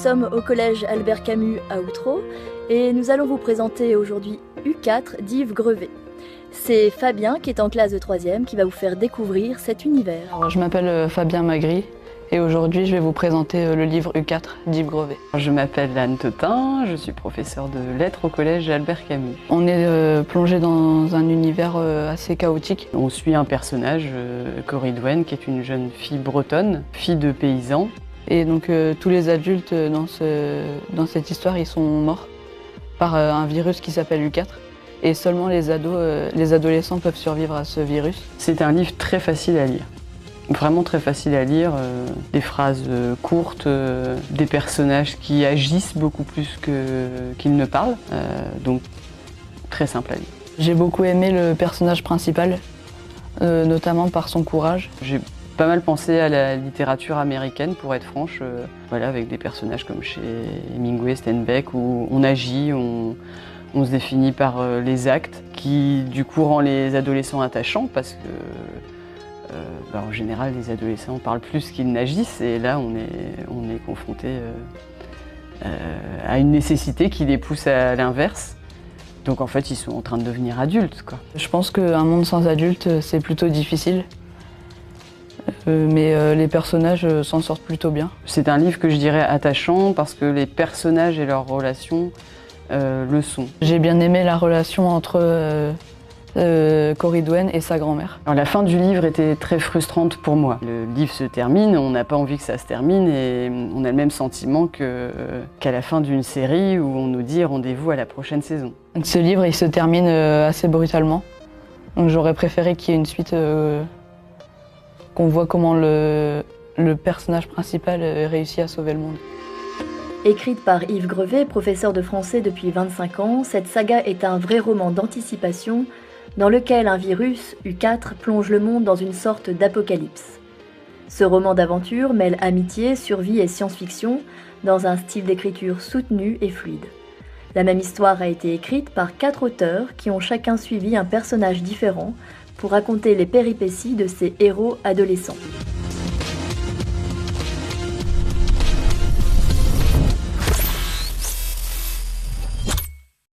sommes au collège Albert Camus à Outreau et nous allons vous présenter aujourd'hui U4 d'Yves Grevet. C'est Fabien qui est en classe de 3e qui va vous faire découvrir cet univers. Alors, je m'appelle Fabien Magri et aujourd'hui je vais vous présenter le livre U4 d'Yves Grevet. Je m'appelle Anne Totin, je suis professeure de lettres au collège Albert Camus. On est plongé dans un univers assez chaotique. On suit un personnage, Coridwen, qui est une jeune fille bretonne, fille de paysan. Et donc tous les adultes dans cette histoire, ils sont morts par un virus qui s'appelle U4. Et seulement les adolescents peuvent survivre à ce virus. C'est un livre très facile à lire. Vraiment très facile à lire, des phrases courtes, des personnages qui agissent beaucoup plus qu'ils ne parlent, donc très simple à lire. J'ai beaucoup aimé le personnage principal, notamment par son courage. J'ai pas mal pensé à la littérature américaine, pour être franche, voilà, avec des personnages comme chez Hemingway, Steinbeck, où on agit, on se définit par les actes, qui du coup rend les adolescents attachants, parce que en général les adolescents parlent plus qu'ils n'agissent, et là on est confronté à une nécessité qui les pousse à l'inverse. Donc en fait ils sont en train de devenir adultes, quoi. Je pense qu'un monde sans adultes c'est plutôt difficile. Mais les personnages s'en sortent plutôt bien. C'est un livre que je dirais attachant parce que les personnages et leurs relations le sont. J'ai bien aimé la relation entre Coridwen et sa grand-mère. Alors, la fin du livre était très frustrante pour moi. Le livre se termine, on n'a pas envie que ça se termine et on a le même sentiment qu'à la fin d'une série où on nous dit rendez-vous à la prochaine saison. Donc, ce livre il se termine assez brutalement. Donc j'aurais préféré qu'il y ait une suite, qu'on voit comment le personnage principal réussit à sauver le monde. Écrite par Yves Grevet, professeur de français depuis 25 ans, cette saga est un vrai roman d'anticipation dans lequel un virus, U4, plonge le monde dans une sorte d'apocalypse. Ce roman d'aventure mêle amitié, survie et science-fiction dans un style d'écriture soutenu et fluide. La même histoire a été écrite par 4 auteurs qui ont chacun suivi un personnage différent pour raconter les péripéties de ces héros adolescents.